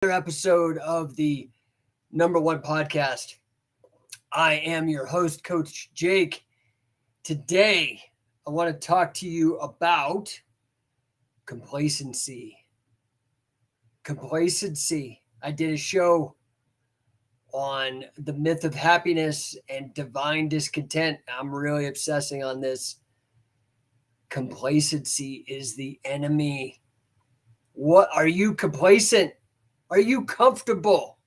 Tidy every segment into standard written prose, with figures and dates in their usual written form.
Episode of the No1 Podcast. I am your host, Coach Jake. Today, I want to talk to you about complacency. Complacency. I did a show on the myth of happiness and divine discontent. I'm really obsessing on this. Complacency is the enemy. What are you complacent? Are you comfortable?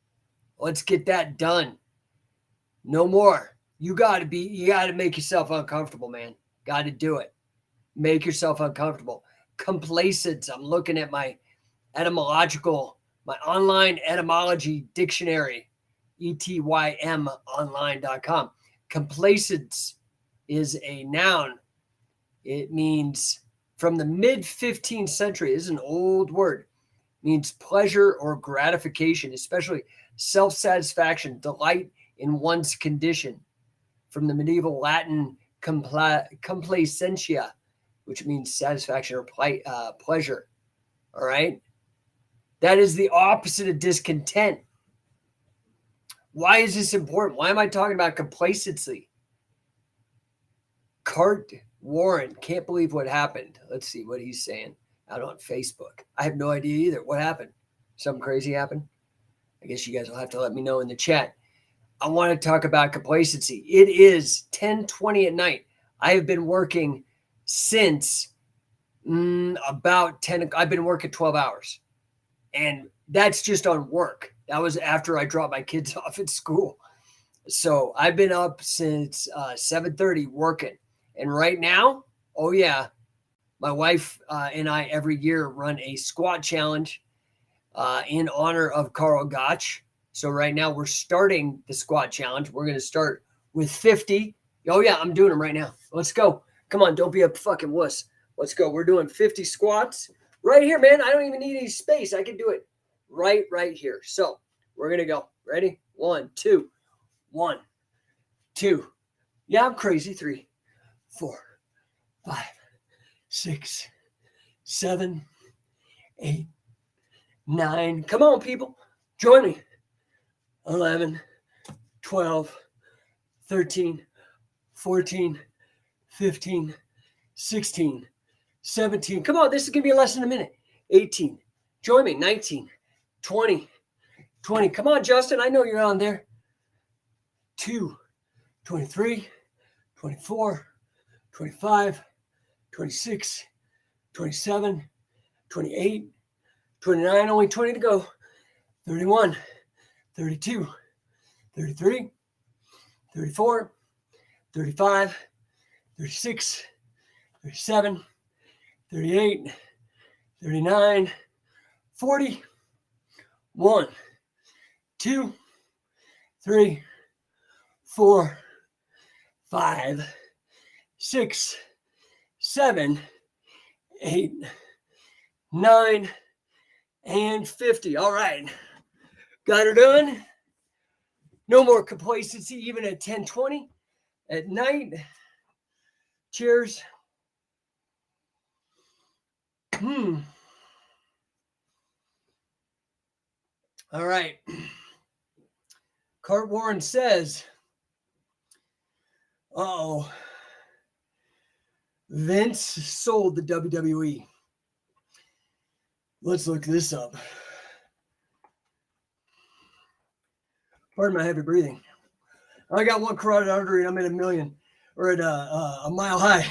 Let's get that done. No more. You got to make yourself uncomfortable, man. Got to do it. Make yourself uncomfortable. Complacence. I'm looking at my online etymology dictionary, etymonline.com. Complacence is a noun. It means from the mid 15th century. This is an old word. Means pleasure or gratification, especially self-satisfaction, delight in one's condition. From the medieval Latin complacentia, which means satisfaction or pleasure. All right? That is the opposite of discontent. Why is this important? Why am I talking about complacency? Cart Warren, can't believe what happened. Let's see what he's saying out on Facebook. I have no idea either. What happened? Something crazy happened? I guess you guys will have to let me know in the chat. I want to talk about complacency. It is 10:20 at night. I have been working since about 10. I've been working 12 hours. And that's just on work. That was after I dropped my kids off at school. So I've been up since 7:30 working. And right now, oh yeah, my wife and I every year run a squat challenge in honor of Carl Gotch. So right now we're starting the squat challenge. We're going to start with 50. Oh yeah, I'm doing them right now. Let's go. Come on, don't be a fucking wuss. Let's go. We're doing 50 squats right here, man. I don't even need any space. I can do it right here. So we're going to go. Ready? 1, 2, 1, 2. Yeah, I'm crazy. 3, 4, 5, 6, 7, 8, 9. Come on, people. Join me. 11, 12, 13, 14, 15, 16, 17. Come on, this is going to be less than a minute. 18. Join me. 19, 20, 20. Come on, Justin. I know you're on there. 2, 23, 24, 25, 26, 27, 28, 29, only 20 to go. 31, 32, 33, 34, 35, 36, 37, 38, 39, 40. 1, 2, 3, 4, 5, 6, 7, 8, 9, and 50. All right. Got her done. No more complacency, even at 10:20 at night. Cheers. All right. Cart Warren says, Vince sold the WWE. Let's look this up. Pardon my heavy breathing. I got one carotid artery and I'm at 1 million or at a mile high.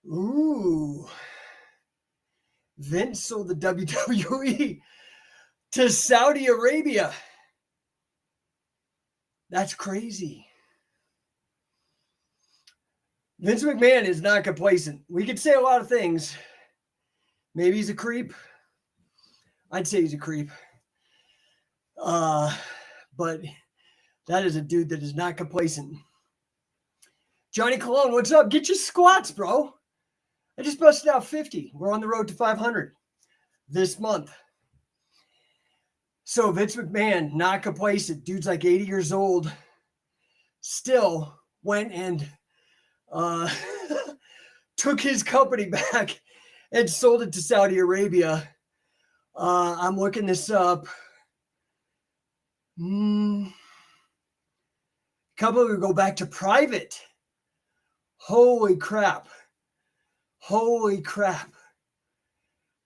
Ooh. Vince sold the WWE to Saudi Arabia. That's crazy. Vince McMahon is not complacent. We could say a lot of things. Maybe he's a creep. I'd say he's a creep. But that is a dude that is not complacent. Johnny Colon, what's up? Get your squats, bro. I just busted out 50. We're on the road to 500 this month. So Vince McMahon, not complacent. Dude's like 80 years old. Still went and took his company back and sold it to Saudi Arabia I'm looking this up. Couple of go back to private. Holy crap.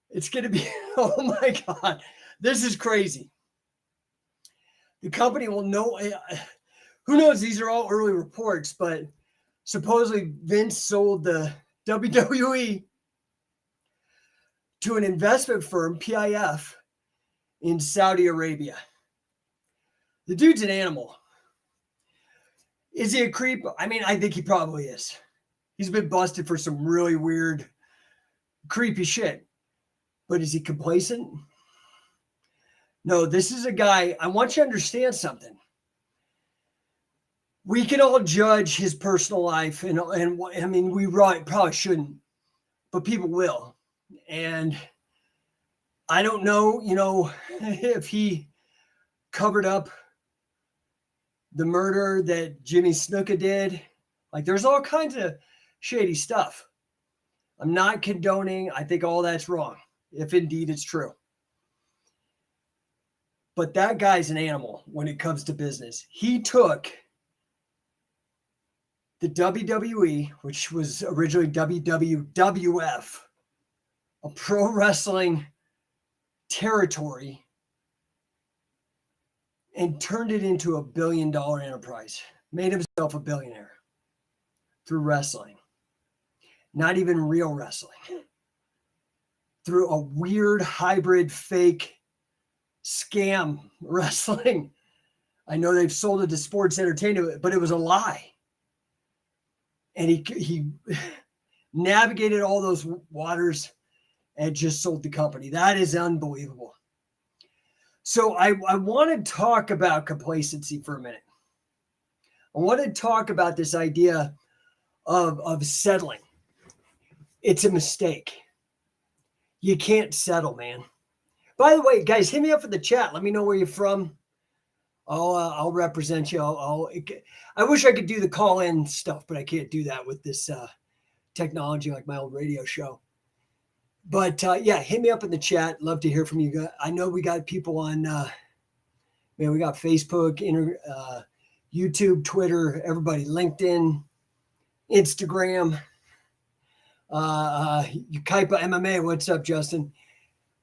It's going to be, oh my God, this is crazy. The company will know, who knows, these are all early reports, but supposedly Vince sold the WWE to an investment firm, PIF, in Saudi Arabia. The dude's an animal. Is he a creep? I mean, I think he probably is. He's been busted for some really weird, creepy shit. But is he complacent? No, this is a guy, I want you to understand something. We can all judge his personal life, and I mean, we probably shouldn't, but people will. And I don't know, if he covered up the murder that Jimmy Snuka did. Like, there's all kinds of shady stuff. I'm not condoning. I think all that's wrong, if indeed it's true. But that guy's an animal when it comes to business. He took the WWE, which was originally WWF, a pro wrestling territory, and turned it into a $1 billion enterprise. Made himself a billionaire through wrestling. Not even real wrestling. Through a weird hybrid fake scam wrestling. I know they've sold it to sports entertainment, but it was a lie. And he navigated all those waters and just sold the company. That is unbelievable. So I want to talk about complacency for a minute. I want to talk about this idea of settling. It's a mistake. You can't settle, man. By the way, guys, hit me up in the chat. Let me know where you're from. I'll represent you. I wish I could do the call-in stuff, but I can't do that with this technology like my old radio show. But yeah, hit me up in the chat. Love to hear from you guys. I know we got people on, we got Facebook, YouTube, Twitter, everybody, LinkedIn, Instagram. Kaipa MMA, what's up, Justin?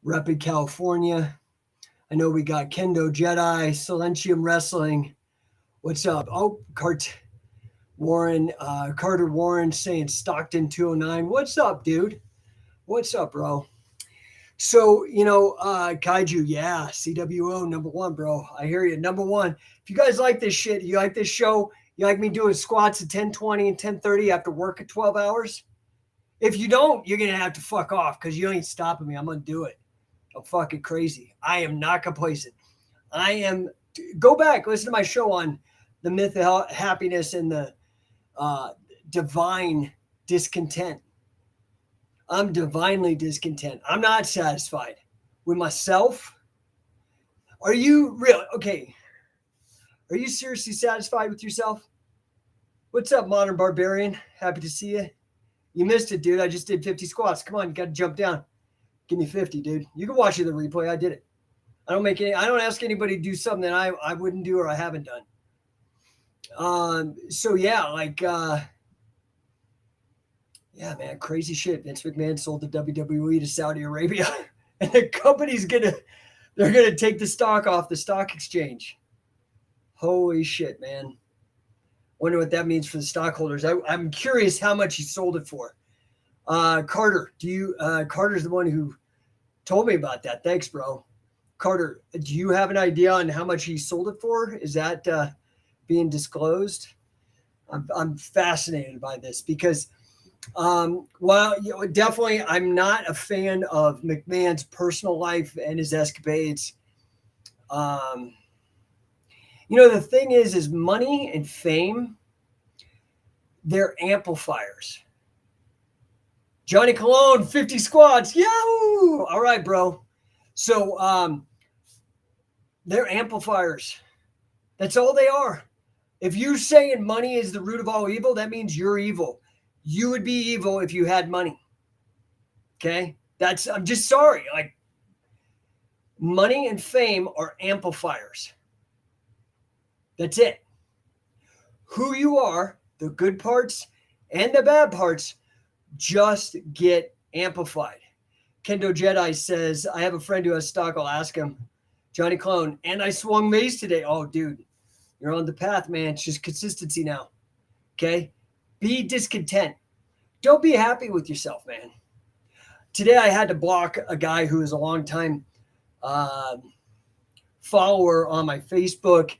Rapid, California. I know we got Kendo Jedi, Silentium Wrestling. What's up? Oh, Carter Warren saying Stockton 209. What's up, dude? What's up, bro? So, Kaiju, yeah, CWO, number one, bro. I hear you. Number one. If you guys like this shit, you like this show, you like me doing squats at 10:20 and 10:30 after work at 12 hours? If you don't, you're going to have to fuck off because you ain't stopping me. I'm going to do it. I'm fucking crazy. I am not complacent. Go back, listen to my show on the myth of happiness and the divine discontent. I'm divinely discontent. I'm not satisfied with myself. Are you real? Okay. Are you seriously satisfied with yourself? What's up, Modern Barbarian? Happy to see you. You missed it, dude. I just did 50 squats. Come on, you got to jump down. Give me 50, dude. You can watch the replay. I did it. I don't ask anybody to do something that I wouldn't do or I haven't done. So yeah, yeah, man, crazy shit. Vince McMahon sold the WWE to Saudi Arabia, and the company's they're gonna take the stock off the stock exchange. Holy shit, man. Wonder what that means for the stockholders. I'm curious how much he sold it for. Carter, Carter's the one who told me about that. Thanks, bro. Carter, do you have an idea on how much he sold it for? Is that being disclosed? I'm fascinated by this because, definitely I'm not a fan of McMahon's personal life and his escapades. The thing is money and fame, they're amplifiers. Johnny Colon, 50 squats. Yahoo! All right, bro. So they're amplifiers. That's all they are. If you're saying money is the root of all evil, that means you're evil. You would be evil if you had money. Okay? I'm just sorry. Like, Money and fame are amplifiers. That's it. Who you are, the good parts and the bad parts, just get amplified. Kendo Jedi says, I have a friend who has stock. I'll ask him. Johnny Clone, and I swung mace today. Oh, dude, you're on the path, man. It's just consistency now. Okay? Be discontent. Don't be happy with yourself, man. Today I had to block a guy who is a longtime follower on my Facebook.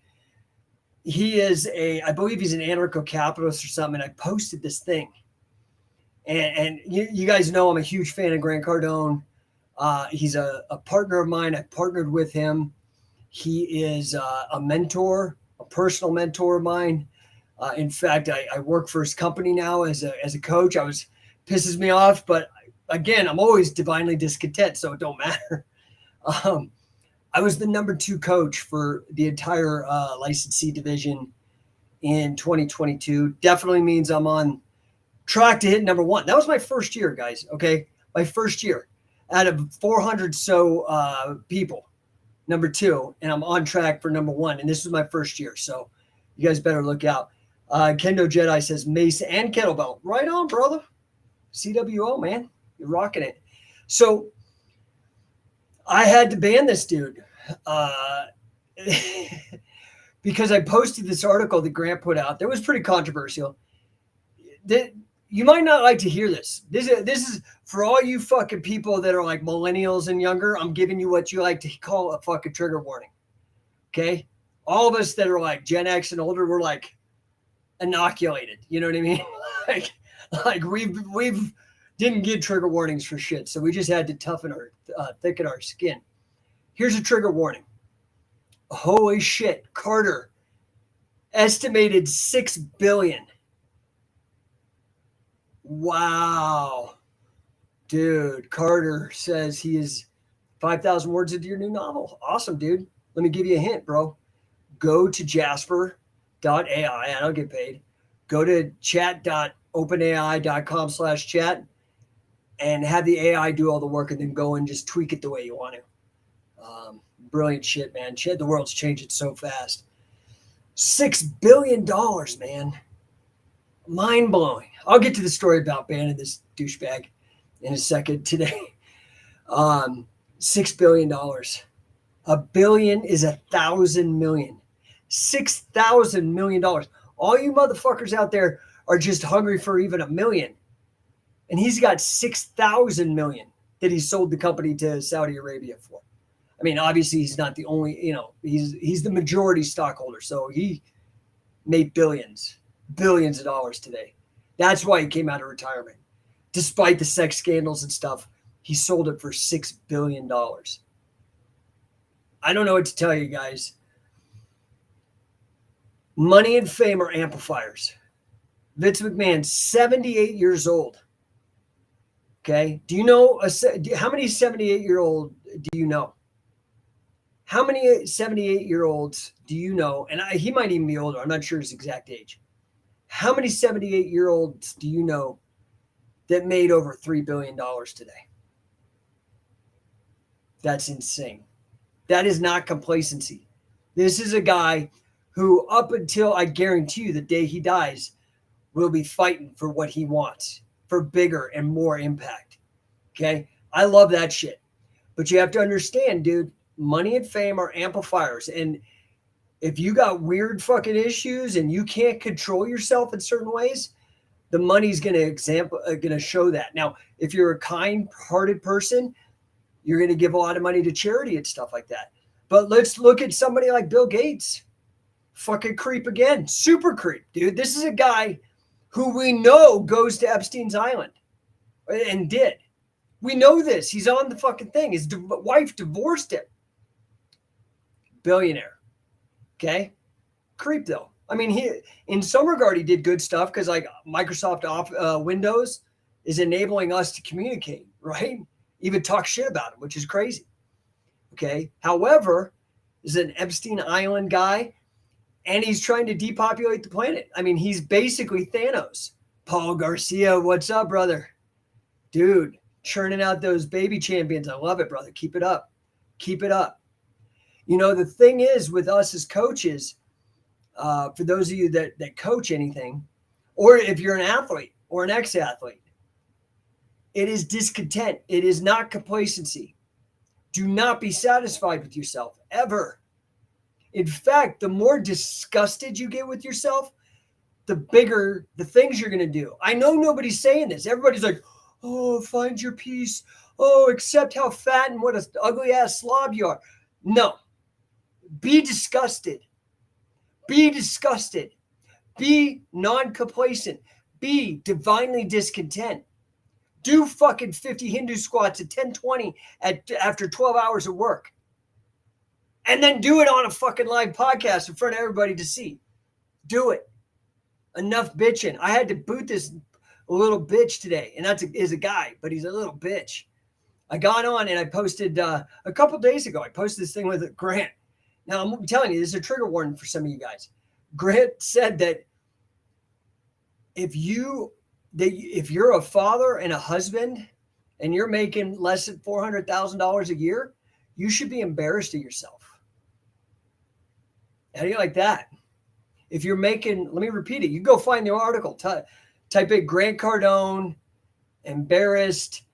He is I believe he's an anarcho-capitalist or something, and I posted this thing. And you guys know I'm a huge fan of Grant Cardone. He's a partner of mine. I partnered with him. He is a mentor, a personal mentor of mine. In fact, I work for his company now as a coach. Pisses me off, but again, I'm always divinely discontent, so it don't matter. I was the number 2 coach for the entire licensee division in 2022. Definitely means I'm on track to hit number 1. That was my first year, guys. Okay, my first year out of 400 so people, number 2, and I'm on track for number 1. And this was my first year, so you guys better look out. Kendo Jedi says mace and kettlebell. Right on, brother. CWO, man, you're rocking it. So I had to ban this dude because I posted this article that Grant put out that was pretty controversial. You might not like to hear this. This is for all you fucking people that are like millennials and younger. I'm giving you what you like to call a fucking trigger warning. Okay? All of us that are like Gen X and older, we're like inoculated. You know what I mean? like we've didn't get trigger warnings for shit. So we just had to thicken our skin. Here's a trigger warning. Holy shit. Carter estimated $6 billion. Wow. Dude, Carter says he is 5,000 words into your new novel. Awesome, dude. Let me give you a hint, bro. Go to jasper.ai. I don't get paid. Go to chat.openai.com/chat and have the AI do all the work and then go and just tweak it the way you want to. Brilliant shit, man. Shit, the world's changing so fast. $6 billion, man. Mind blowing. I'll get to the story about banning this douchebag in a second today. $6 billion. A billion is 1,000 million. $6,000 million. All you motherfuckers out there are just hungry for even a million. And he's got 6,000 million that he sold the company to Saudi Arabia for. I mean, obviously he's not the only, he's the majority stockholder. So he made billions of dollars today. That's why he came out of retirement. Despite the sex scandals and stuff, he sold it for $6 billion. I don't know what to tell you guys. Money and fame are amplifiers. Vince McMahon, 78 years old. Okay. Do you know how many 78-year-old do you know? How many 78-year-olds do you know? And he might even be older. I'm not sure his exact age. How many 78-year-olds do you know that made over $3 billion today? That's insane. That is not complacency. This is a guy who, up until I guarantee you the day he dies, will be fighting for what he wants, for bigger and more impact. Okay? I love that shit. But you have to understand, dude, money and fame are amplifiers. And if you got weird fucking issues and you can't control yourself in certain ways, the money's going to show that. Now, if you're a kind-hearted person, you're going to give a lot of money to charity and stuff like that. But let's look at somebody like Bill Gates. Fucking creep again. Super creep, dude. This is a guy who we know goes to Epstein's Island and did. We know this. He's on the fucking thing. His wife divorced him. Billionaire. Okay? Creep, though. I mean, he in some regard, he did good stuff because, like, Microsoft Windows is enabling us to communicate, right? Even talk shit about him, which is crazy. Okay? However, is an Epstein Island guy, and he's trying to depopulate the planet. I mean, he's basically Thanos. Paul Garcia, what's up, brother? Dude, churning out those baby champions. I love it, brother. Keep it up. Keep it up. The thing is with us as coaches, for those of you that coach anything, or if you're an athlete or an ex-athlete, it is discontent. It is not complacency. Do not be satisfied with yourself, ever. In fact, the more disgusted you get with yourself, the bigger the things you're going to do. I know nobody's saying this. Everybody's like, oh, find your peace. Oh, accept how fat and what an ugly-ass slob you are. No. Be disgusted. Be disgusted. Be non-complacent. Be divinely discontent. Do fucking 50 Hindu squats at 10:20 after 12 hours of work. And then do it on a fucking live podcast in front of everybody to see. Do it. Enough bitching. I had to boot this little bitch today, and is a guy, but he's a little bitch. I got on and I posted a couple days ago. I posted this thing with Grant. Now I'm telling you, this is a trigger warning for some of you guys. Grant said that if you're a father and a husband and you're making less than $400,000 a year, you should be embarrassed of yourself. How do you like that? If you're making, let me repeat it. You go find the article. Type in Grant Cardone, embarrassed,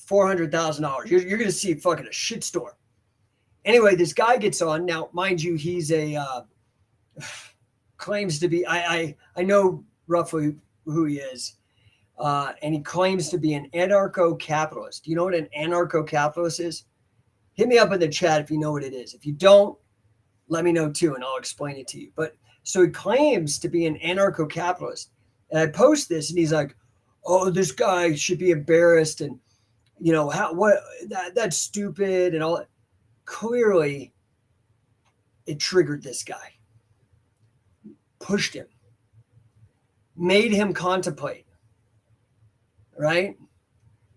$400,000. You're going to see fucking a shitstorm. Anyway, this guy gets on. Now, mind you, he's claims to be, I know roughly who he is. And he claims to be an anarcho-capitalist. Do you know what an anarcho-capitalist is? Hit me up in the chat if you know what it is. If you don't, let me know too, and I'll explain it to you. But so he claims to be an anarcho-capitalist. And I post this, and he's like, oh, this guy should be embarrassed. And, that's stupid and all that. Clearly, it triggered this guy. Pushed him. Made him contemplate. Right?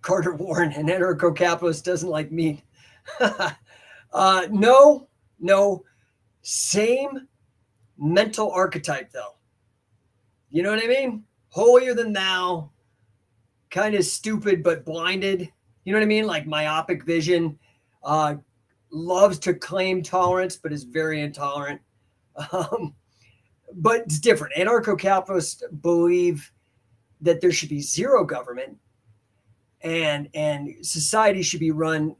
Carter Warren, an anarcho-capitalist, doesn't like meat. No. Same mental archetype, though. You know what I mean? Holier than thou, kind of stupid but blinded. You know what I mean? Like myopic vision. Loves to claim tolerance, but is very intolerant. But it's different. Anarcho-capitalists believe that there should be zero government, and society should be run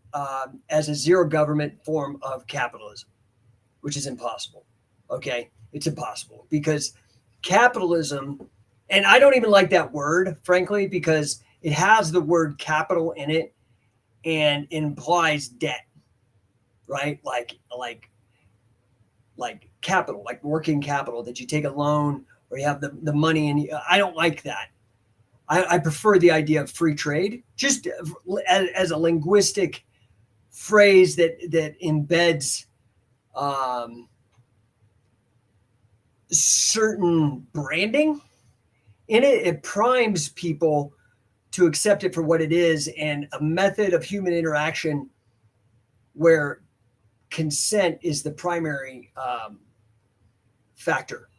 as a zero government form of capitalism, which is impossible. Okay? It's impossible because capitalism, and I don't even like that word, frankly, because it has the word capital in it and implies debt, right? Like capital, like working capital, that you take a loan or you have the money, and I don't like that. I prefer the idea of free trade, just as a linguistic phrase that embeds certain branding in it. It primes people to accept it for what it is, and a method of human interaction where consent is the primary factor,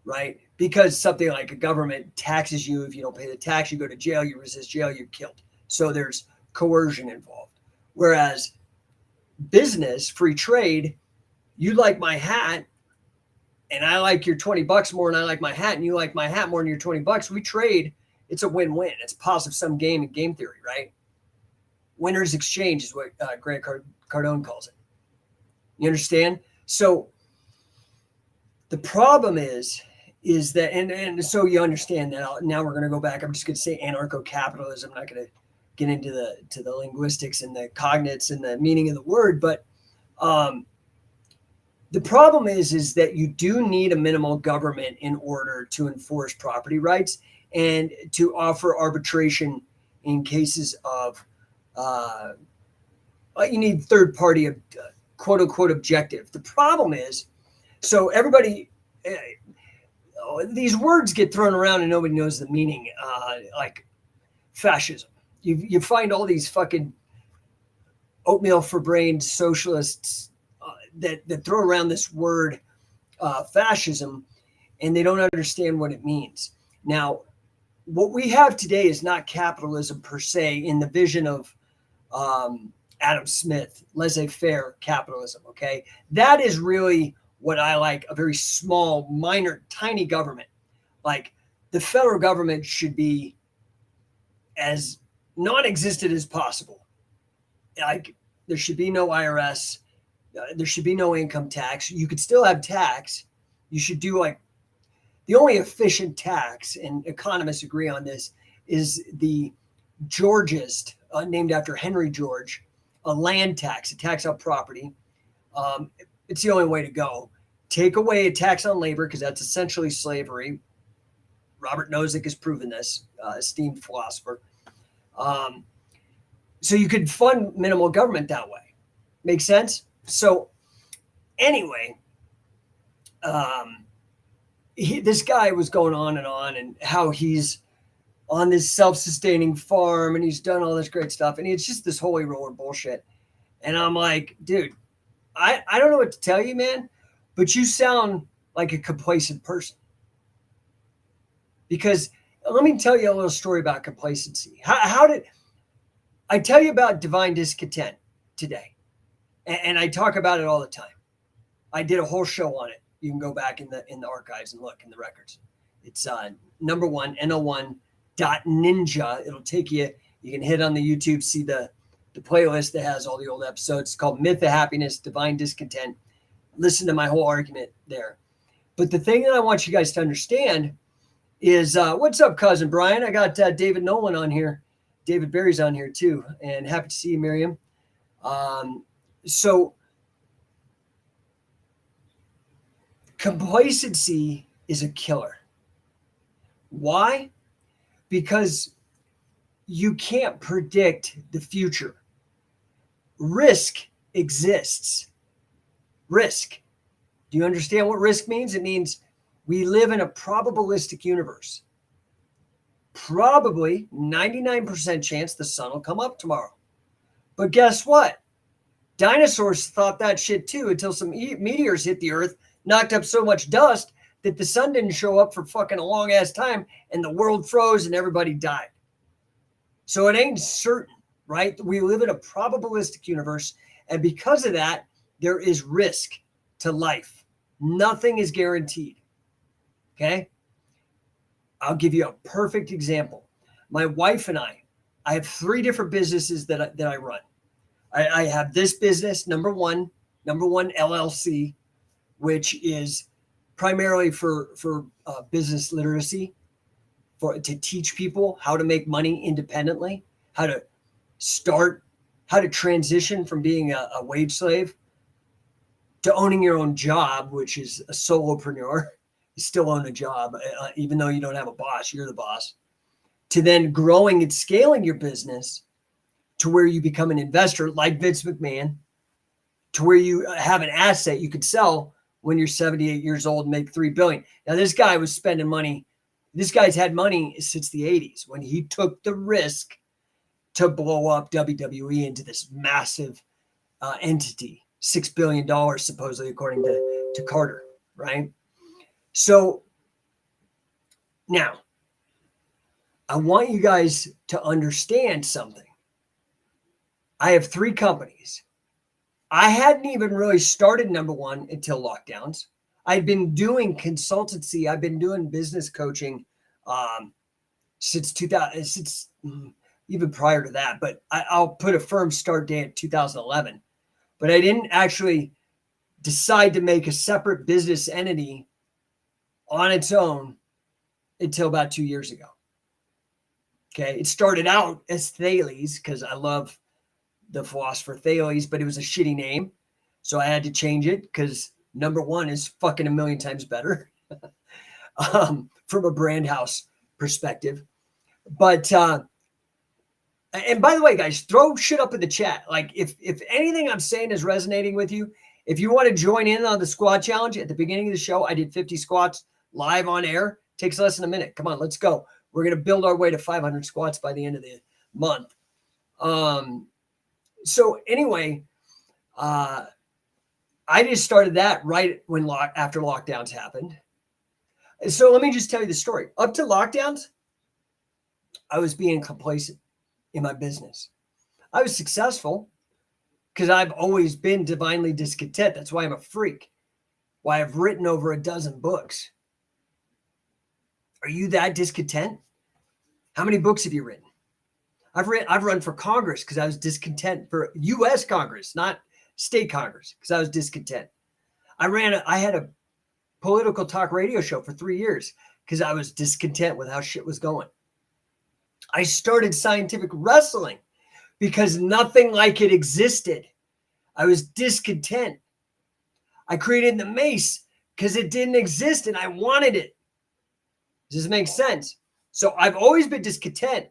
right? Because something like a government taxes you. If you don't pay the tax, you go to jail. You resist jail, you're killed. So there's coercion involved. Whereas business, free trade, you like my hat and I like your $20 more than I like my hat, and you like my hat more than your $20. We trade. It's a win-win. It's a positive sum game in game theory, right? Winner's exchange is what Grant Cardone calls it. You understand? So the problem is that, and so you understand that. Now we're going to go back. I'm just going to say anarcho-capitalism. I'm not going to get into the linguistics and the cognates and the meaning of the word, but the problem is that you do need a minimal government in order to enforce property rights and to offer arbitration in cases of you need third party quote unquote objective. The problem is, so everybody, these words get thrown around and nobody knows the meaning, like fascism. You find all these fucking oatmeal for brain socialists that throw around this word fascism, and they don't understand what it means. Now, what we have today is not capitalism per se in the vision of Adam Smith, laissez-faire capitalism, okay? That is really what I like, a very small, minor, tiny government. Like the federal government should be as non-existent as possible. Like there should be no IRS, there should be no income tax. You could still have tax. You should do like the only efficient tax, and economists agree on this, is the Georgist, named after Henry George, a land tax, a tax on property. It's the only way to go. Take away a tax on labor because that's essentially slavery. Robert Nozick has proven this, esteemed philosopher. So you could fund minimal government that way. Make sense? So anyway, this guy was going on and how he's on this self-sustaining farm and he's done all this great stuff. And it's just this holy roller bullshit. And I'm like, dude, I don't know what to tell you, man, but you sound like a complacent person. Because let me tell you a little story about complacency. How did I tell you about divine discontent today? And I talk about it all the time. I did a whole show on it. You can go back in the archives and look in the records. It's number one, No1.ninja. It'll take you. You can hit on the YouTube, see the playlist that has all the old episodes. It's called Myth of Happiness, Divine Discontent. Listen to my whole argument there. But the thing that I want you guys to understand is, what's up, cousin Brian? I got David Nolan on here. David Barry's on here too. And happy to see you, Miriam. So complacency is a killer. Why? Because you can't predict the future. Risk exists. Risk. Do you understand what risk means? It means we live in a probabilistic universe. Probably 99% chance the sun will come up tomorrow. But guess what? Dinosaurs thought that shit too until some meteors hit the earth, knocked up so much dust that the sun didn't show up for fucking a long ass time and the world froze and everybody died. So it ain't certain, right? We live in a probabilistic universe. And because of that, there is risk to life. Nothing is guaranteed. Okay? I'll give you a perfect example. My wife and I have 3 different businesses that I run. I have this business, number one LLC, which is primarily for business literacy, to teach people how to make money independently, how to transition from being a wage slave to owning your own job, which is a solopreneur. You still own a job, even though you don't have a boss, you're the boss. To then growing and scaling your business to where you become an investor like Vince McMahon, to where you have an asset you could sell when you're 78 years old and make $3 billion. Now, this guy was spending money. This guy's had money since the 80s when he took the risk to blow up WWE into this massive entity, $6 billion, supposedly, according to Carter, right? So now I want you guys to understand something. I have 3 companies. I hadn't even really started number one until lockdowns. I'd been doing consultancy. I've been doing business coaching since 2000, even prior to that. But I'll put a firm start date at 2011. But I didn't actually decide to make a separate business entity on its own until about 2 years ago. Okay, it started out as Thales because I love the philosopher Thales, but it was a shitty name. So I had to change it because number one is fucking a million times better from a brand house perspective. But, and by the way, guys, throw shit up in the chat. Like if anything I'm saying is resonating with you, if you want to join in on the squat challenge at the beginning of the show, I did 50 squats live on air. Takes less than a minute. Come on, let's go. We're going to build our way to 500 squats by the end of the month. So anyway, I just started that right when after lockdowns happened. So let me just tell you the story. Up to lockdowns, I was being complacent in my business. I was successful. because I've always been divinely discontent. That's why I'm a freak. Why I've written over a dozen books. Are you that discontent? How many books have you written? I've run for Congress because I was discontent, for U.S. Congress, not state Congress, because I was discontent. I had a political talk radio show for 3 years because I was discontent with how shit was going. I started scientific wrestling because nothing like it existed. I was discontent. I created the mace because it didn't exist and I wanted it. Does this make sense? So I've always been discontent,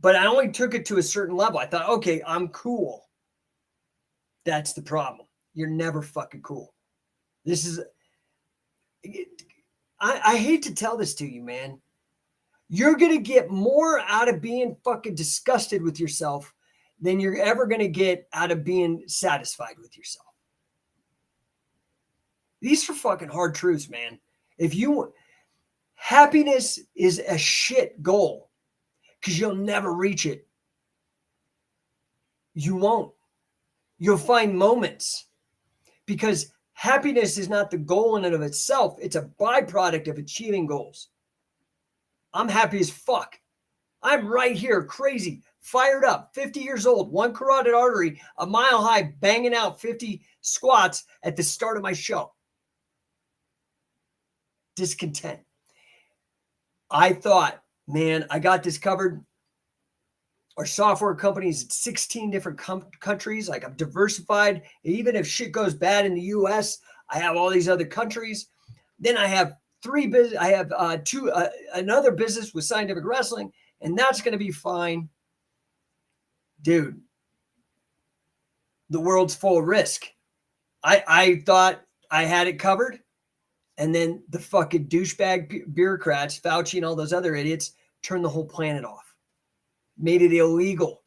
but I only took it to a certain level. I thought, okay, I'm cool. That's the problem. You're never fucking cool. This is, I hate to tell this to you, man. You're going to get more out of being fucking disgusted with yourself than you're ever going to get out of being satisfied with yourself. These are fucking hard truths, man. Happiness is a shit goal because you'll never reach it. You won't. You'll find moments because happiness is not the goal in and of itself. It's a byproduct of achieving goals. I'm happy as fuck. I'm right here, crazy, fired up, 50 years old, one carotid artery, a mile high, banging out 50 squats at the start of my show. Discontent. I thought, man, I got this covered. Our software company's in 16 different countries. Like, I'm diversified. Even if shit goes bad in the US, I have all these other countries. Then I have another business with scientific wrestling, and that's going to be fine. Dude, the world's full of risk. I thought I had it covered. And then the fucking douchebag bureaucrats, Fauci and all those other idiots, turned the whole planet off. Made it illegal.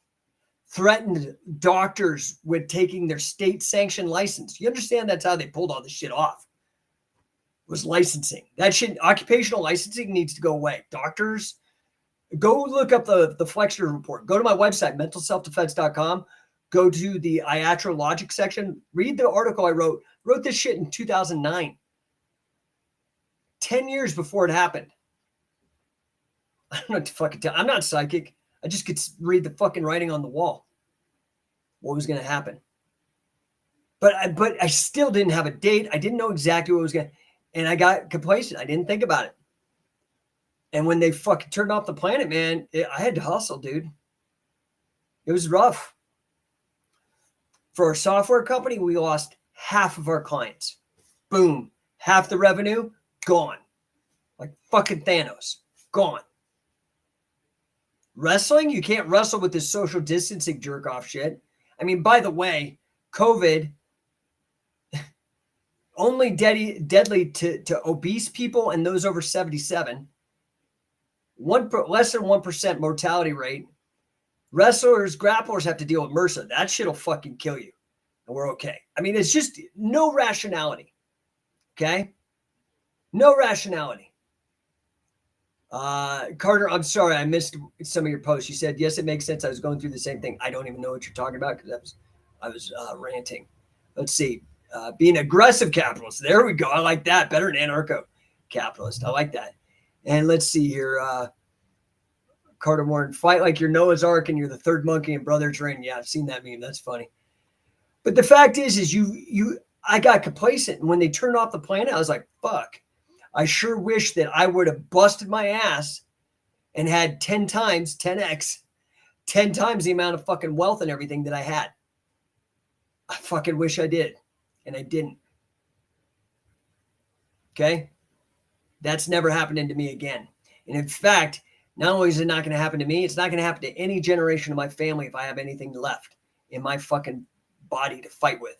Threatened doctors with taking their state-sanctioned license. You understand that's how they pulled all this shit off. Was licensing. That shit, occupational licensing needs to go away. Doctors, go look up the Flexner report. Go to my website, mentalselfdefense.com. Go to the iatrologic section. Read the article I wrote. Wrote this shit in 2009. 10 years before it happened. I don't know what to fucking tell. I'm not psychic. I just could read the fucking writing on the wall. What was going to happen. But I still didn't have a date. I didn't know exactly what was going to, and I got complacent. I didn't think about it. And when they fucking turned off the planet, man, I had to hustle, dude. It was rough. For our software company, we lost half of our clients. Boom. Half the revenue, gone. Like fucking Thanos. Gone. Wrestling, you can't wrestle with this social distancing jerk off shit. I mean, by the way, COVID only deadly to obese people and those over 77. Less than 1% mortality rate. Wrestlers, grapplers have to deal with MRSA. That shit will fucking kill you. And we're okay. I mean, it's just no rationality. Okay? No rationality. Carter, I'm sorry. I missed some of your posts. You said, yes, it makes sense. I was going through the same thing. I don't even know what you're talking about because I was ranting. Let's see. Being aggressive capitalist. There we go. I like that. Better than anarcho-capitalist. I like that. And let's see here. Carter Warren, fight like you're Noah's Ark and you're the third monkey in Brother's Ring. Yeah, I've seen that meme. That's funny. But the fact is I got complacent. And when they turned off the planet, I was like, fuck. I sure wish that I would have busted my ass and had 10 times, 10x, 10 times the amount of fucking wealth and everything that I had. I fucking wish I did. And I didn't. Okay? That's never happening to me again. And in fact, not only is it not going to happen to me, it's not going to happen to any generation of my family if I have anything left in my fucking body to fight with.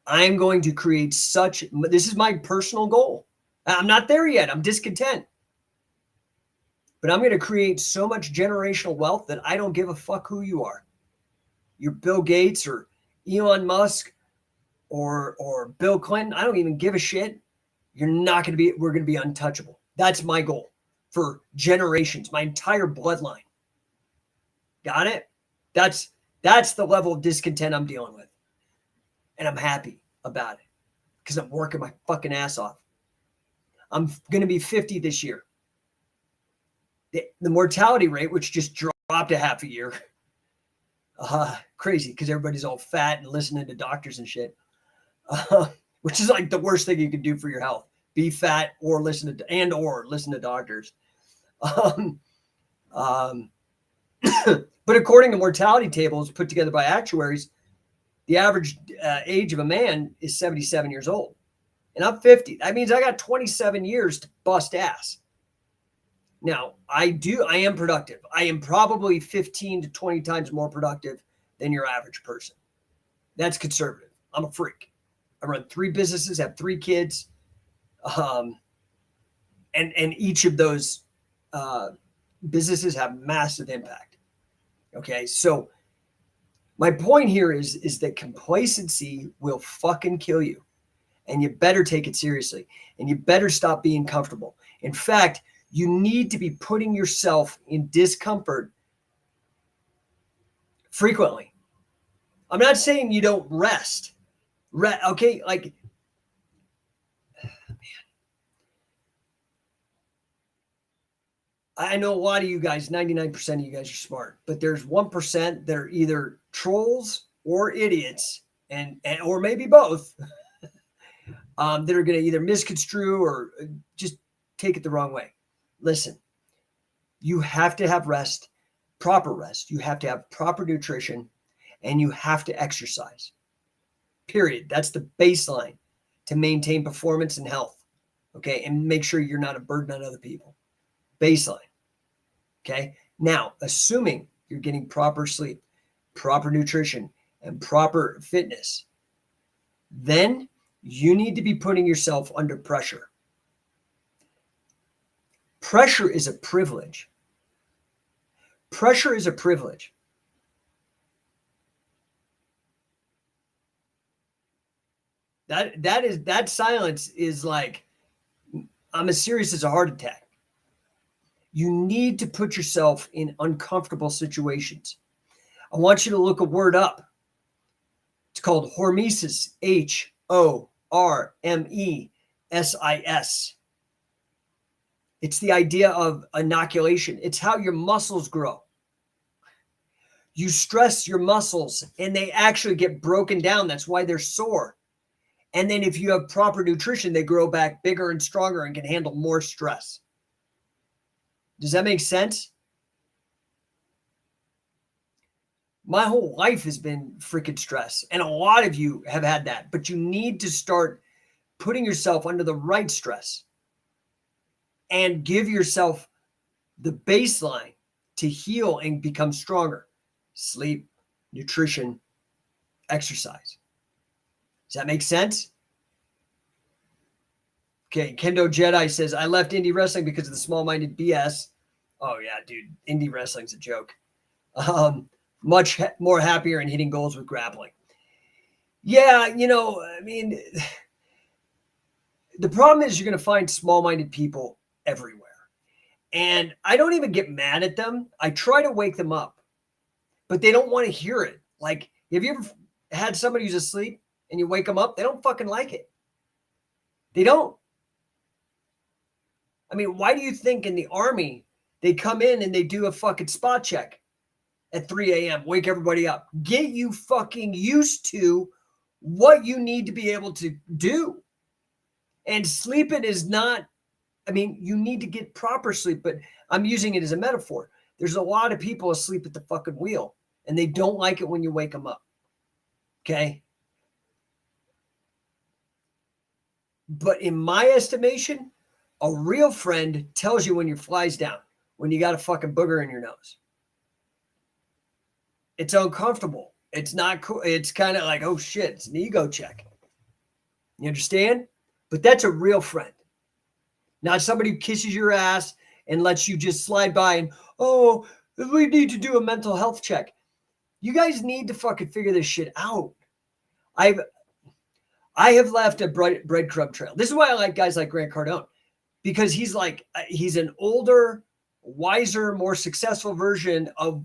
I'm going to create this is my personal goal. I'm not there yet. I'm discontent. But I'm going to create so much generational wealth that I don't give a fuck who you are. You're Bill Gates or Elon Musk or Bill Clinton. I don't even give a shit. We're going to be untouchable. That's my goal for generations, my entire bloodline. Got it? That's That's the level of discontent I'm dealing with. And I'm happy about it because I'm working my fucking ass off. I'm going to be 50 this year. The mortality rate, which just dropped a half a year, crazy because everybody's all fat and listening to doctors and shit, which is like the worst thing you can do for your health. Be fat or listen to doctors. But according to mortality tables put together by actuaries, the average age of a man is 77 years old. And I'm 50. That means I got 27 years to bust ass. Now, I am productive. I am probably 15 to 20 times more productive than your average person. That's conservative. I'm a freak. I run 3 businesses, have 3 kids. And each of those businesses have massive impact. Okay, so my point here is that complacency will fucking kill you. And you better take it seriously. And you better stop being comfortable. In fact, you need to be putting yourself in discomfort frequently. I'm not saying you don't rest. Okay, like, man. I know a lot of you guys, 99% of you guys are smart, but there's 1% that are either trolls or idiots, and or maybe both, that are going to either misconstrue or just take it the wrong way. Listen, you have to have rest, proper rest. You have to have proper nutrition, and you have to exercise. Period. That's the baseline to maintain performance and health. Okay, and make sure you're not a burden on other people. Baseline. Okay. Now, assuming you're getting proper sleep, proper nutrition, and proper fitness, then you need to be putting yourself under pressure. Pressure is a privilege. Pressure is a privilege. That silence is like, I'm as serious as a heart attack. You need to put yourself in uncomfortable situations. I want you to look a word up. It's called hormesis, HORMESIS. It's the idea of inoculation. It's how your muscles grow. You stress your muscles and they actually get broken down. That's why they're sore. And then if you have proper nutrition, they grow back bigger and stronger and can handle more stress. Does that make sense? My whole life has been freaking stress. And a lot of you have had that. But you need to start putting yourself under the right stress. And give yourself the baseline to heal and become stronger. Sleep, nutrition, exercise. Does that make sense? Okay, Kendo Jedi says, I left indie wrestling because of the small-minded BS. Oh, yeah, dude, indie wrestling's a joke. Much more happier in hitting goals with grappling. Yeah, I mean, the problem is you're going to find small-minded people everywhere. And I don't even get mad at them. I try to wake them up, but they don't want to hear it. Like, have you ever had somebody who's asleep and you wake them up? They don't fucking like it. They don't. I mean, why do you think in the Army they come in and they do a fucking spot check at 3 a.m., wake everybody up, get you fucking used to what you need to be able to do. And sleeping is not, I mean, you need to get proper sleep, but I'm using it as a metaphor. There's a lot of people asleep at the fucking wheel and they don't like it when you wake them up. Okay. But in my estimation, a real friend tells you when your fly's down, when you got a fucking booger in your nose. It's uncomfortable. It's not cool. It's kind of like, oh shit, it's an ego check. You understand? But that's a real friend. Not somebody who kisses your ass and lets you just slide by and, oh, we need to do a mental health check. You guys need to fucking figure this shit out. I have left a breadcrumb trail. This is why I like guys like Grant Cardone, because he's an older, wiser, more successful version of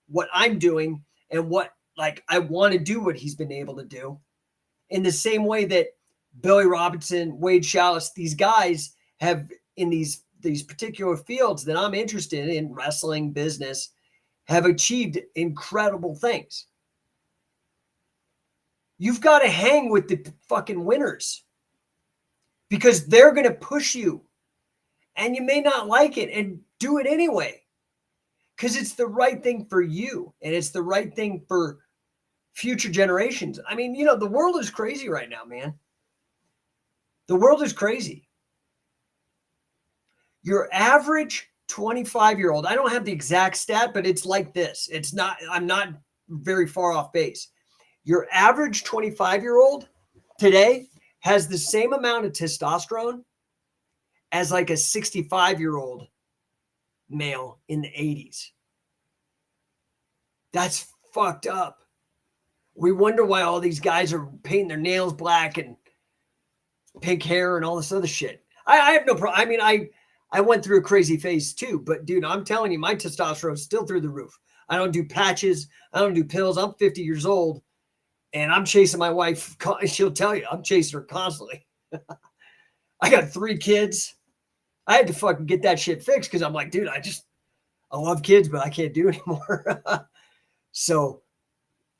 what I'm doing. and what, like, I want to do what he's been able to do. In the same way that Billy Robinson, Wade Chalice, these guys have in these particular fields that I'm interested in, wrestling, business, have achieved incredible things. You've got to hang with the fucking winners because they're going to push you and you may not like it and do it anyway because it's the right thing for you and it's the right thing for future generations. I mean, you know, the world is crazy right now, man. The world is crazy. Your average 25-year-old, I don't have the exact stat, but it's like this. It's not, I'm not very far off base. Your average 25-year-old today has the same amount of testosterone as like a 65-year-old male in the 80s. That's fucked up. We wonder why all these guys are painting their nails black and pink hair and all this other shit. I have no problem. I mean, I went through a crazy phase too, but dude, I'm telling you, my testosterone is still through the roof. I don't do patches. I don't do pills. I'm 50 years old and I'm chasing my wife. She'll tell you, I'm chasing her constantly. I got 3 kids. I had to fucking get that shit fixed because I'm like, dude, I love kids, but I can't do it anymore. So,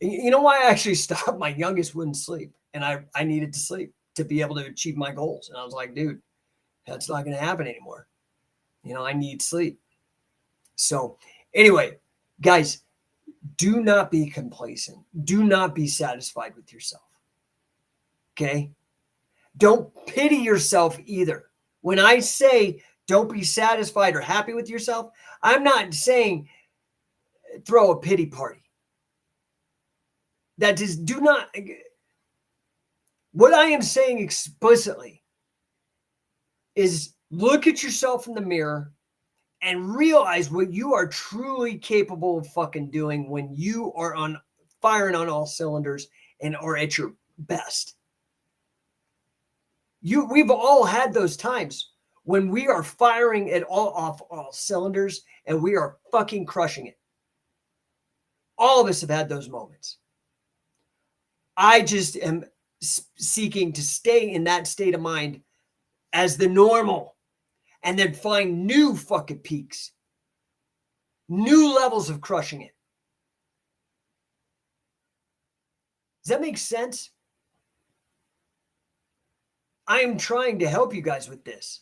you know why I actually stopped? My youngest wouldn't sleep and I needed to sleep to be able to achieve my goals. And I was like, dude, that's not going to happen anymore. You know, I need sleep. So anyway, guys, do not be complacent. Do not be satisfied with yourself. Okay? Don't pity yourself either. When I say don't be satisfied or happy with yourself, I'm not saying throw a pity party. That is, do not. What I am saying explicitly is look at yourself in the mirror and realize what you are truly capable of fucking doing when you are on firing on all cylinders and are at your best. We've all had those times when we are firing it off all cylinders and we are fucking crushing it. All of us have had those moments. I just am seeking to stay in that state of mind as the normal and then find new fucking peaks, new levels of crushing it. Does that make sense? I am trying to help you guys with this.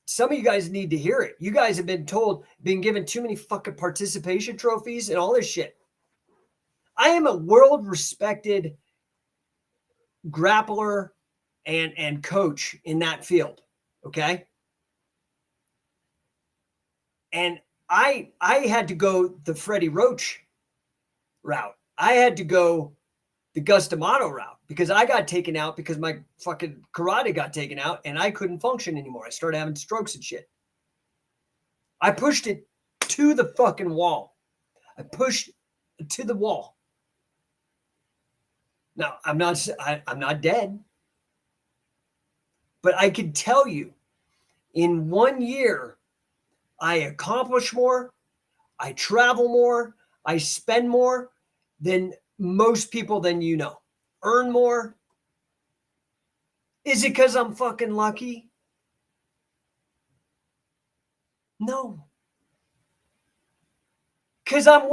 Some of you guys need to hear it. You guys have been given too many fucking participation trophies and all this shit. I am a world-respected grappler and coach in that field, okay? And I had to go the Freddie Roach route. I had to go the Gus D'Amato route because I got taken out because my fucking karate got taken out and I couldn't function anymore. I started having strokes and shit. I pushed it to the fucking wall. I pushed it to the wall. Now, I'm not dead. But I can tell you, in 1 year, I accomplish more, I travel more, I spend more than most people than you know. Earn more. Is it because I'm fucking lucky? No. Because I'm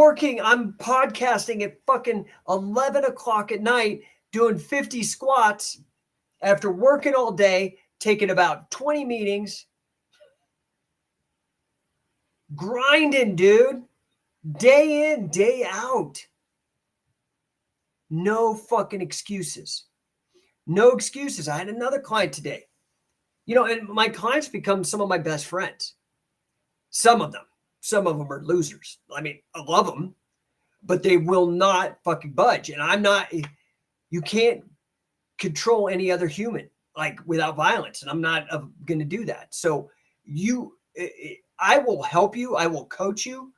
podcasting at fucking 11 o'clock at night, doing 50 squats after working all day, taking about 20 meetings, grinding, dude, day in, day out. No fucking excuses. No excuses. I had another client today. You know, and my clients become some of my best friends. Some of them are losers. I mean, I love them, but they will not fucking budge. And you can't control any other human like without violence. And I'm not going to do that. So I will help you. I will coach you.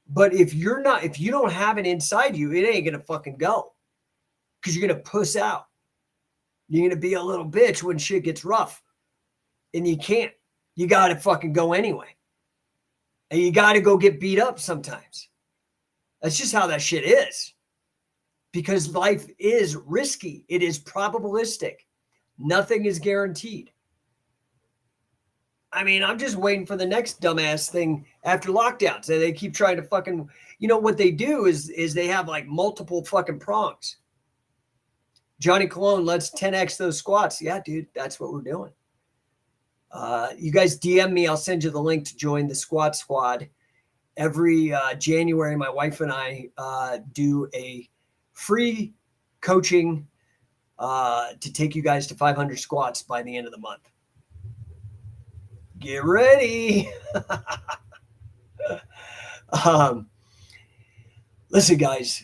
But if you don't have it inside you, it ain't going to fucking go because you're going to puss out. You're going to be a little bitch when shit gets rough and you can't. You got to fucking go anyway. And you got to go get beat up sometimes. That's just how that shit is. Because life is risky. It is probabilistic. Nothing is guaranteed. I mean, I'm just waiting for the next dumbass thing after lockdown. So they keep trying to fucking, what they do is they have like multiple fucking prongs. Johnny Cologne, let's 10x those squats. Yeah, dude, that's what we're doing. You guys DM me. I'll send you the link to join the squat squad. Every January, my wife and I do a free coaching to take you guys to 500 squats by the end of the month. Get ready. Listen, guys,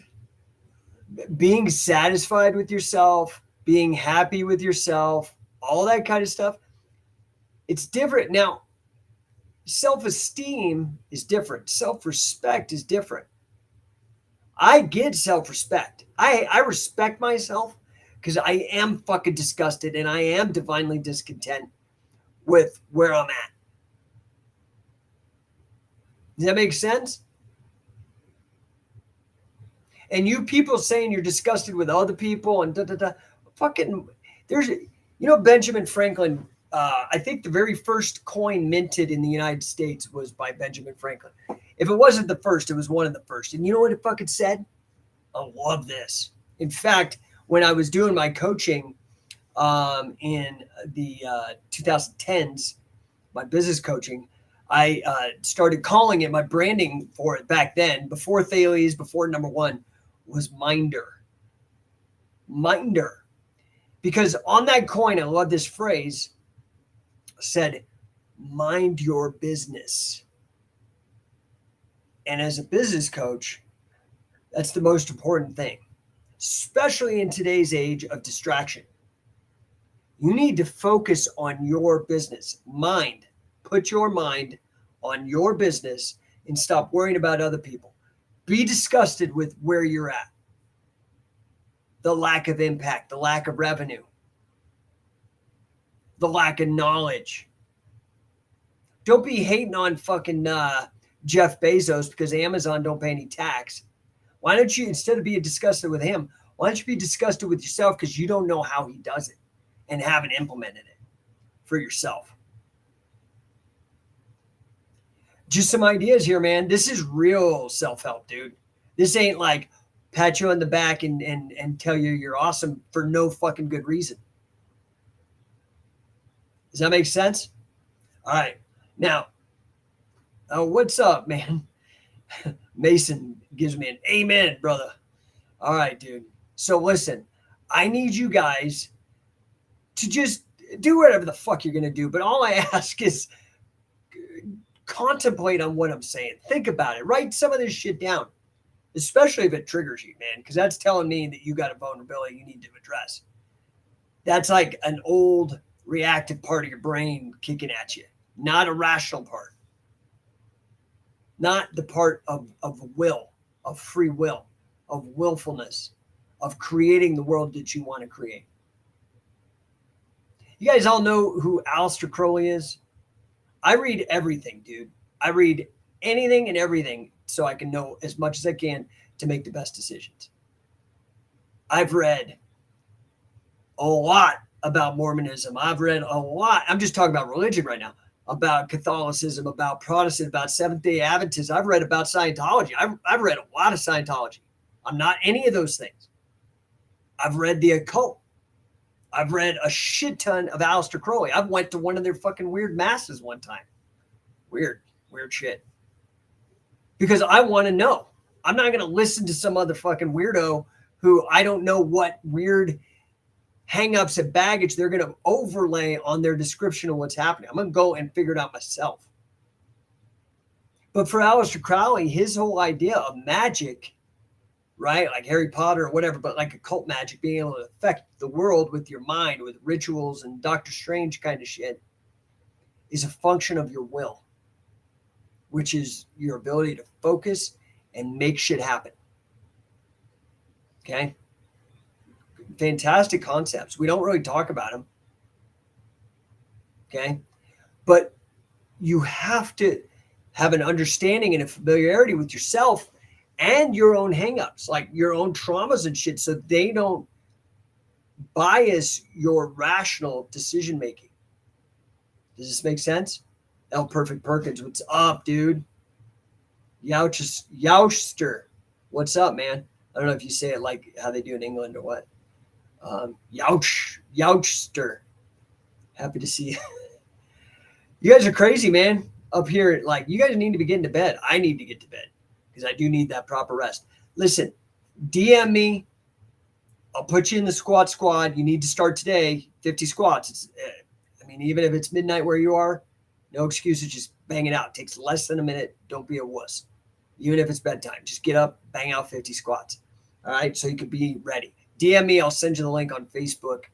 being satisfied with yourself, being happy with yourself, all that kind of stuff, it's different. Now, self-esteem is different. Self-respect is different. I get self-respect. I respect myself because I am fucking disgusted and I am divinely discontent with where I'm at. Does that make sense? And you people saying you're disgusted with other people and fucking, there's, Benjamin Franklin, I think the very first coin minted in the United States was by Benjamin Franklin. If it wasn't the first, it was one of the first. And you know what it fucking said? I love this. In fact, when I was doing my coaching in the 2010s, my business coaching, I started calling it, my branding for it back then, before Thales, before No1, was Minder. Minder. Because on that coin, I love this phrase, said, mind your business. And as a business coach, that's the most important thing, especially in today's age of distraction. You need to focus on your business. Put your mind on your business and stop worrying about other people. Be disgusted with where you're at. The lack of impact, the lack of revenue, the lack of knowledge. Don't be hating on fucking Jeff Bezos because Amazon don't pay any tax. Why don't you, instead of being disgusted with him, why don't you be disgusted with yourself because you don't know how he does it and haven't implemented it for yourself? Just some ideas here, man. This is real self-help, dude. This ain't like pat you on the back and tell you you're awesome for no fucking good reason. Does that make sense? All right. Now, what's up, man? Mason gives me an amen, brother. All right, dude. So listen, I need you guys to just do whatever the fuck you're going to do. But all I ask is contemplate on what I'm saying. Think about it. Write some of this shit down, especially if it triggers you, man, because that's telling me that you got a vulnerability you need to address. That's like an old reactive part of your brain kicking at you, not a rational part, not the part of will, of free will, of willfulness, of creating the world that you want to create. You guys all know who Aleister Crowley is? I read everything, dude. I read anything and everything so I can know as much as I can to make the best decisions. I've read a lot about Mormonism. I've read a lot. I'm just talking about religion right now, about Catholicism, about Protestant, about Seventh-day Adventists. I've read about Scientology. I've read a lot of Scientology. I'm not any of those things. I've read the occult. I've read a shit ton of Aleister Crowley. I went to one of their fucking weird masses one time. Weird shit. Because I want to know. I'm not going to listen to some other fucking weirdo who I don't know what weird hangups and baggage they're going to overlay on their description of what's happening. I'm going to go and figure it out myself. But for Aleister Crowley, his whole idea of magic, right? Like Harry Potter or whatever, but like occult magic, being able to affect the world with your mind, with rituals and Doctor Strange kind of shit, is a function of your will, which is your ability to focus and make shit happen. Okay? Fantastic concepts. We don't really talk about them. Okay? But you have to have an understanding and a familiarity with yourself and your own hangups, like your own traumas and shit, so they don't bias your rational decision making. Does this make sense? L Perfect Perkins, what's up, dude? Youster, what's up, man? I don't know if you say it like how they do in England or what. Youster, happy to see you. You guys are crazy, man. Up here, like, you guys need to be getting to bed. I need to get to bed because I do need that proper rest. Listen, DM me. I'll put you in the squat squad. You need to start today. 50 squats. Even if it's midnight where you are, no excuses. Just bang it out. It takes less than a minute. Don't be a wuss. Even if it's bedtime, just get up, bang out 50 squats. All right, so you can be ready. DM me. I'll send you the link on Facebook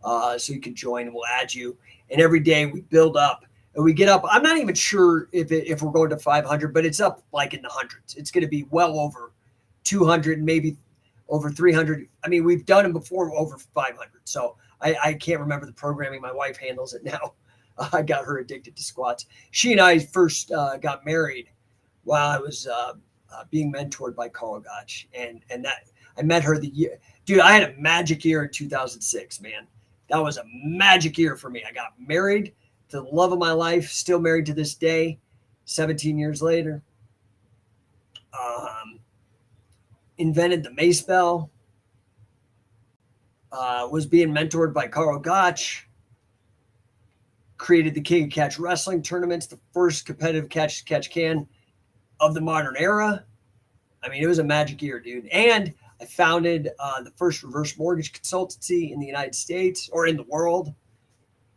so you can join, and we'll add you. And every day we build up. And we get up. I'm not even sure if we're going to 500, but it's up like in the hundreds. It's going to be well over 200, maybe over 300. We've done them before over 500. So I can't remember the programming. My wife handles it now. I got her addicted to squats. She and I first got married while I was being mentored by Carl Gotch. And that I met her the year. Dude, I had a magic year in 2006, man. That was a magic year for me. I got married to the love of my life, still married to this day, 17 years later. Invented the mace bell. Was being mentored by Carl Gotch. Created the King of Catch Wrestling tournaments, the first competitive catch can of the modern era. It was a magic year, dude. And I founded the first reverse mortgage consultancy in the United States or in the world.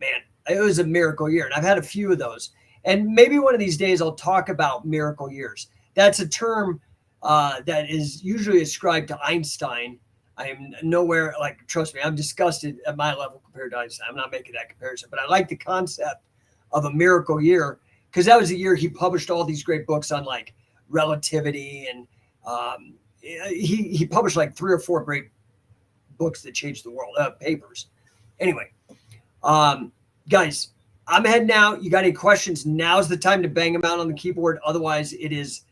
Man, it was a miracle year. And I've had a few of those. And maybe one of these days I'll talk about miracle years. That's a term that is usually ascribed to Einstein. I am nowhere, trust me, I'm disgusted at my level compared to Einstein. I'm not making that comparison. But I like the concept of a miracle year because that was the year he published all these great books on relativity. And he published 3 or 4 great books that changed the world, papers. Anyway, guys, I'm heading out. You got any questions? Now's the time to bang them out on the keyboard. Otherwise, it is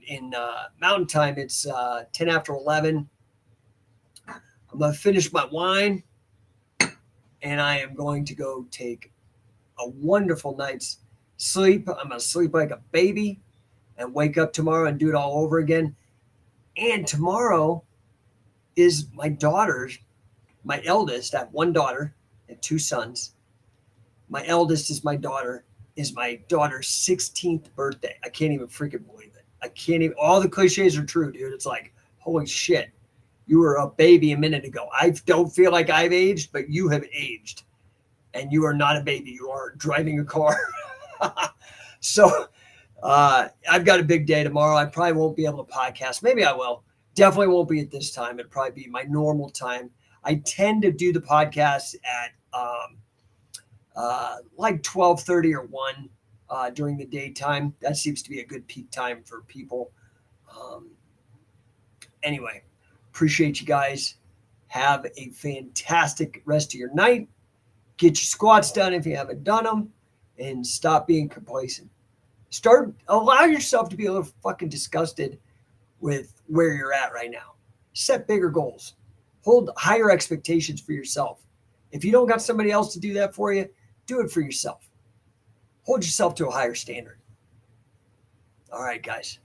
in Mountain Time. It's 10 after 11. I'm going to finish my wine, and I am going to go take a wonderful night's sleep. I'm going to sleep like a baby and wake up tomorrow and do it all over again. And tomorrow is my eldest. I have one daughter and 2 sons. My eldest is my daughter's 16th birthday. I can't even freaking believe it. All the cliches are true, dude. It's like, holy shit, you were a baby a minute ago. I don't feel like I've aged, but you have aged. And you are not a baby. You are driving a car. So I've got a big day tomorrow. I probably won't be able to podcast. Maybe I will. Definitely won't be at this time. It'll probably be my normal time. I tend to do the podcast at 12:30 or 1 during the daytime. That seems to be a good peak time for people. Anyway, appreciate you guys. Have a fantastic rest of your night. Get your squats done if you haven't done them, and stop being complacent. Allow yourself to be a little fucking disgusted with where you're at right now. Set bigger goals. Hold higher expectations for yourself. If you don't got somebody else to do that for you, do it for yourself. Hold yourself to a higher standard. All right, guys.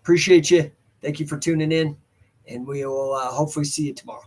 Appreciate you. Thank you for tuning in, and we will hopefully see you tomorrow.